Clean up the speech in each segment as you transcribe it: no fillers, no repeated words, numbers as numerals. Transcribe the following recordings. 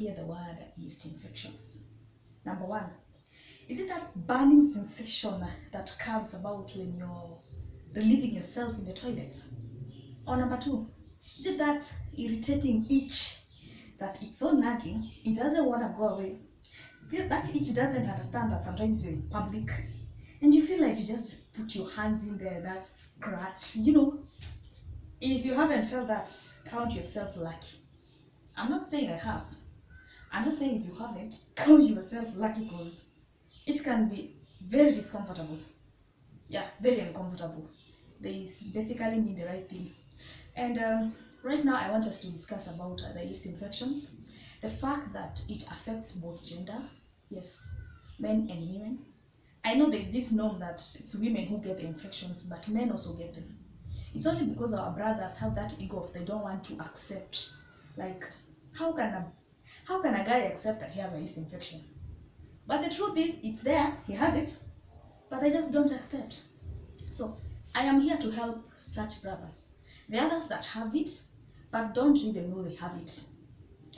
hear the word yeast infections. Number one, is it that burning sensation that comes about when you're relieving yourself in the toilets? Or number two, is it that irritating itch that it's so nagging, it doesn't want to go away? That itch doesn't understand that sometimes you're in public and you feel like you just put your hands in there, that scratch, If you haven't felt that, count yourself lucky. I'm not saying I have. I'm just saying if you haven't, count yourself lucky, because it can be very discomfortable. Yeah, very uncomfortable. They basically mean the right thing. And right now I want us to discuss about the yeast infections. The fact that it affects both gender, yes, men and women. I know there's this norm that it's women who get the infections, but men also get them. It's only because our brothers have that ego of they don't want to accept. Like, how can a guy accept that he has a yeast infection? But the truth is, it's there, he has it, but they just don't accept. So I am here to help such brothers. The others that have it, but don't even know they have it.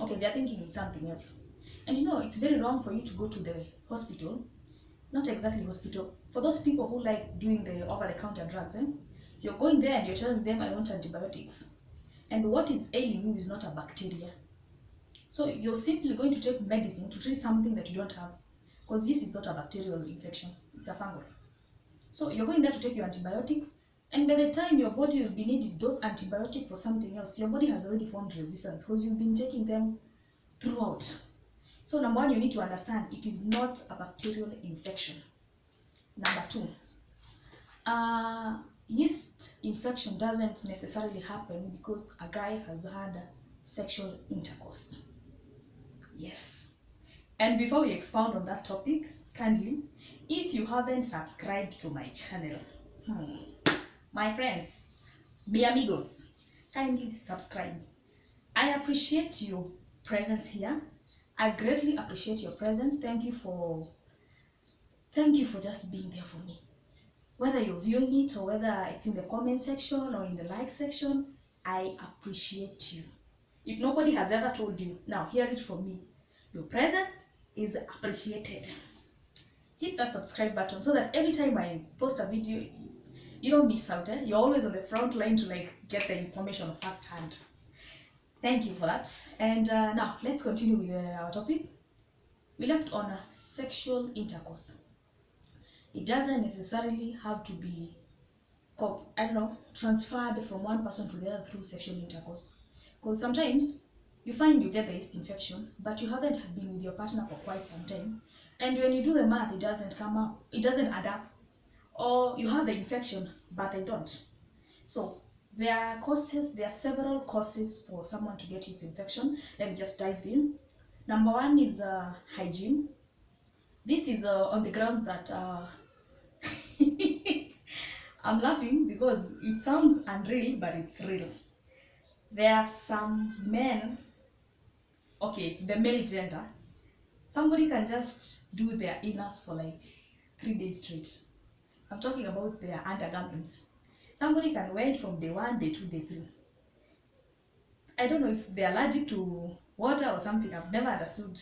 Okay, they're thinking it's something else. And it's very wrong for you to go to the hospital, not exactly hospital, for those people who like doing the over-the-counter drugs. You're going there and you're telling them, I want antibiotics. And what is ailing you is not a bacteria. So you're simply going to take medicine to treat something that you don't have. Because this is not a bacterial infection, it's a fungal. So you're going there to take your antibiotics, and by the time your body will be needing those antibiotics for something else, your body has already formed resistance because you've been taking them throughout. So number one, you need to understand it is not a bacterial infection. Number two, yeast infection doesn't necessarily happen because a guy has had sexual intercourse. Yes. And before we expound on that topic, kindly, if you haven't subscribed to my channel, my friends, mi amigos, kindly subscribe. I appreciate your presence here. I greatly appreciate your presence. Thank you for just being there for me. Whether you're viewing it or whether it's in the comment section or in the like section, I appreciate you. If nobody has ever told you, now hear it from me. Your presence is appreciated. Hit that subscribe button so that every time I post a video, you don't miss out. You're always on the front line to get the information firsthand. Thank you for that. And now let's continue with our topic. We left on sexual intercourse. It doesn't necessarily have to be, transferred from one person to the other through sexual intercourse. Because sometimes you find you get the yeast infection, but you haven't been with your partner for quite some time. And when you do the math, it doesn't come up, it doesn't add up. Or you have the infection, but they don't. So there are several causes for someone to get yeast infection. Let me just dive in. Number one is hygiene. This is on the grounds that I'm laughing because it sounds unreal, but it's real. There are some men, the male gender, somebody can just do their inners for 3 days straight. I'm talking about their undergarments. Somebody can wear it from day 1, day 2, day 3. I don't know if they're allergic to water or something. I've never understood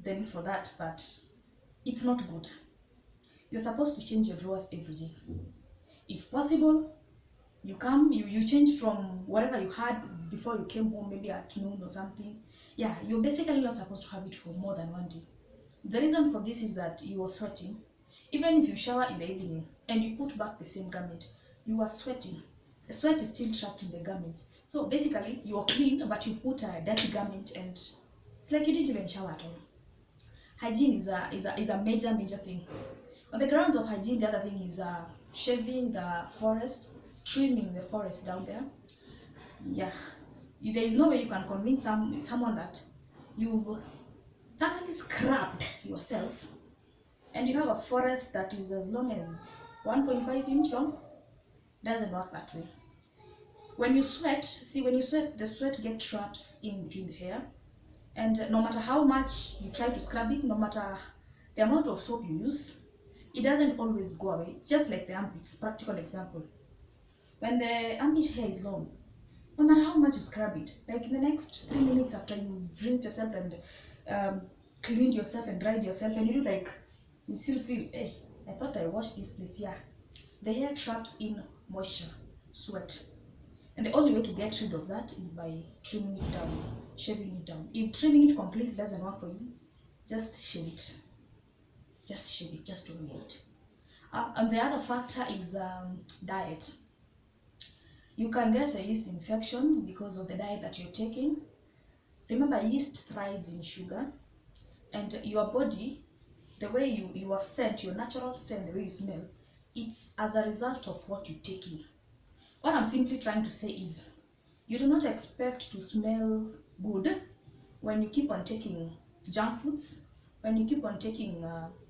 the need for that, but it's not good. You're supposed to change your drawers every day. If possible, you change from whatever you had before you came home, maybe at noon or something. Yeah, you're basically not supposed to have it for more than 1 day. The reason for this is that you are sweating. Even if you shower in the evening and you put back the same garment, you are sweating. The sweat is still trapped in the garment. So basically, you are clean, but you put a dirty garment and it's like you didn't even shower at all. Hygiene is a major thing. On the grounds of hygiene, the other thing is shaving the forest, trimming the forest down there. Yeah, there is no way you can convince someone that you've thoroughly scrubbed yourself and you have a forest that is as long as 1.5 inch long. Doesn't work that way. When you sweat, the sweat gets traps in between the hair, and no matter how much you try to scrub it, no matter the amount of soap you use, it doesn't always go away. It's just like the armpits. Practical example. When the armpit hair is long, no matter how much you scrub it, like in the next 3 minutes after you've rinsed yourself and cleaned yourself and dried yourself, and you do like, you still feel, hey, I thought I washed this place. Yeah, the hair traps in moisture, sweat, and the only way to get rid of that is by trimming it down, shaving it down. If trimming it completely doesn't work for you, just shave it. Just shave it, just don't it. And the other factor is diet. You can get a yeast infection because of the diet that you're taking. Remember, yeast thrives in sugar, and your body, the way you are scent, your natural scent, the way you smell, it's as a result of what you're taking. What I'm simply trying to say is, you do not expect to smell good when you keep on taking junk foods, when you keep on taking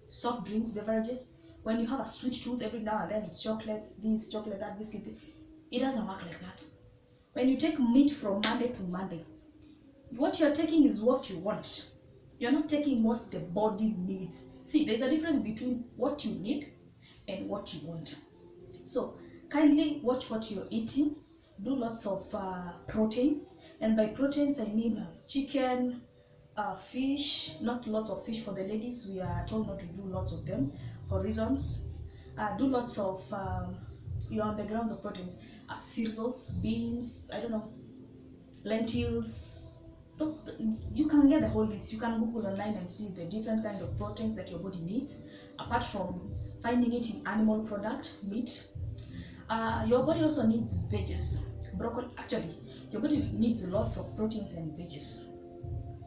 soft drinks, beverages, when you have a sweet tooth every now and then, it's chocolates, this, chocolate, that, biscuit. It doesn't work like that. When you take meat from Monday to Monday, what you're taking is what you want. You're not taking what the body needs. See, there's a difference between what you need and what you want. So kindly watch what you're eating. Do lots of proteins, and by proteins I mean chicken, fish. Not lots of fish for the ladies. We are told not to do lots of them for reasons. Do lots of you're on the grounds of proteins, cereals, beans, I don't know, lentils. You can get the whole list. You can Google online and see the different kind of proteins that your body needs, apart from finding it in animal product, meat. Your body also needs veggies, broccoli. Actually, your body needs lots of proteins and veggies.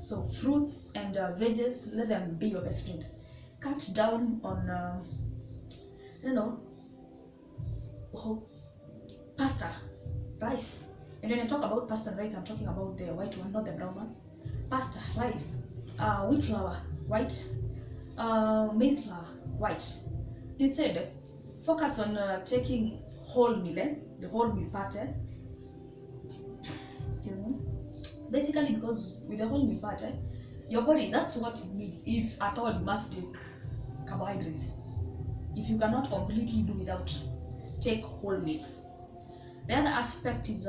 So fruits and veggies, let them be your best friend. Cut down on, pasta, rice. And when I talk about pasta and rice, I'm talking about the white one, not the brown one. Pasta, rice, wheat flour, white, maize flour, white. Instead, focus on taking whole meal, the whole meal pattern. Excuse me. Basically, because with the whole meal pattern, your body, that's what it needs. If at all you must take carbohydrates, if you cannot completely do without, take whole meal. The other aspect is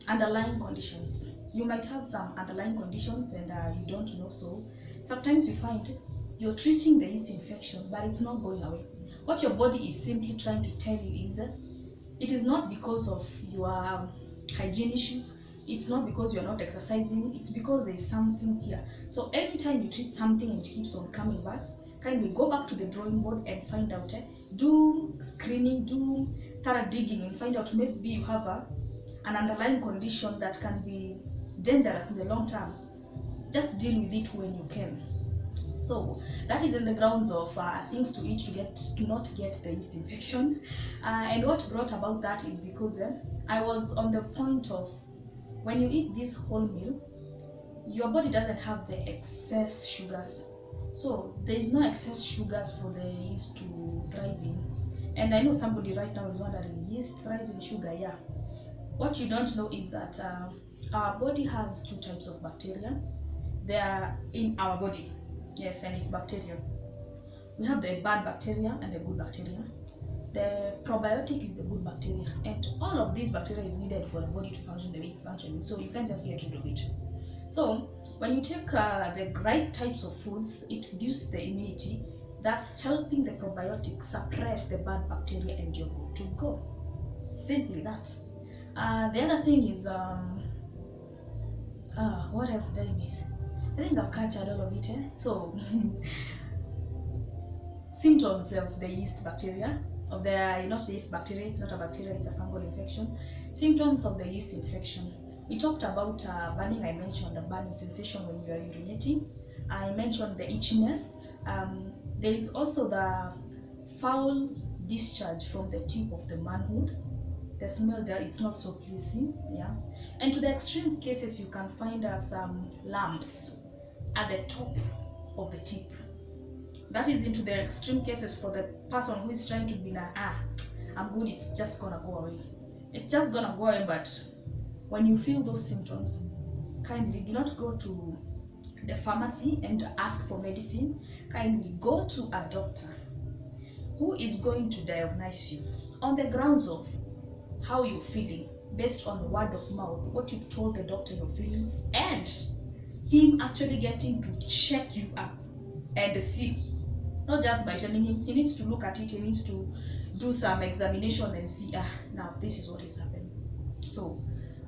underlying conditions. You might have some underlying conditions and you don't know. So sometimes you find you're treating the yeast infection, but it's not going away. What your body is simply trying to tell you is it is not because of your hygiene issues. It's not because you're not exercising. It's because there is something here. So anytime you treat something and it keeps on coming back, kindly go back to the drawing board and find out. Do screening, do thorough digging, and find out maybe you have an underlying condition that can be dangerous in the long term. Just deal with it when you can. So that is in the grounds of things to eat to not get the yeast infection. And what brought about that is because I was on the point of, when you eat this whole meal, your body doesn't have the excess sugars. So there is no excess sugars for the yeast to thrive in. And I know somebody right now is wondering, yeast thrives in sugar? Yeah. What you don't know is that our body has two types of bacteria. They are in our body. Yes, and it's bacteria. We have the bad bacteria and the good bacteria. The probiotic is the good bacteria, and all of these bacteria is needed for the body to function the way it's functioning, so you can't just get rid of it. So when you take the right types of foods, it boosts the immunity, thus helping the probiotic suppress the bad bacteria, and you're good to go. Simply that. The other thing is, what else did I miss? I think I've captured all of it. So symptoms of the yeast bacteria, of the, not the yeast bacteria, it's not a bacteria, it's a fungal infection. Symptoms of the yeast infection. We talked about burning. I mentioned the burning sensation when you are urinating. I mentioned the itchiness. There is also the foul discharge from the tip of the manhood. The smell there, it's not so pleasing, yeah. And to the extreme cases, you can find some lumps at the top of the tip. That is into the extreme cases for the person who is trying to be like, I'm good, it's just gonna go away. It's just gonna go away. But when you feel those symptoms, kindly do not go to the pharmacy and ask for medicine. Kindly go to a doctor who is going to diagnose you on the grounds of how you're feeling. based on word of mouth, what you've told the doctor you're feeling, and him actually getting to check you up and see, not just by telling him. He needs to look at it, he needs to do some examination and see, now this is what is happening. So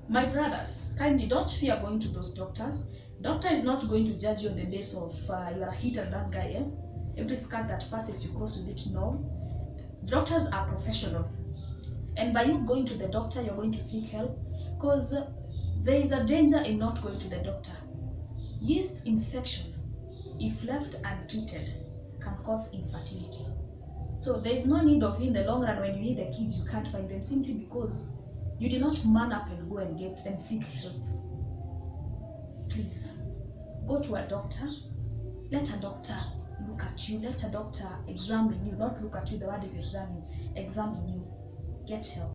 my brothers, kindly don't fear going to those doctors. Doctor is not going to judge you on the basis of you are a hit and run guy. Every scar that passes you cross with it. No, doctors are professional, and by you going to the doctor, you're going to seek help, because there is a danger in not going to the doctor. Yeast infection, if left untreated, can cause infertility. So there is no need of, in the long run, when you need the kids, you can't find them simply because you did not man up and go and get and seek help. Please go to a doctor. Let a doctor look at you. Let a doctor examine you. Not look at you, the word is examine. Examine you. Get help.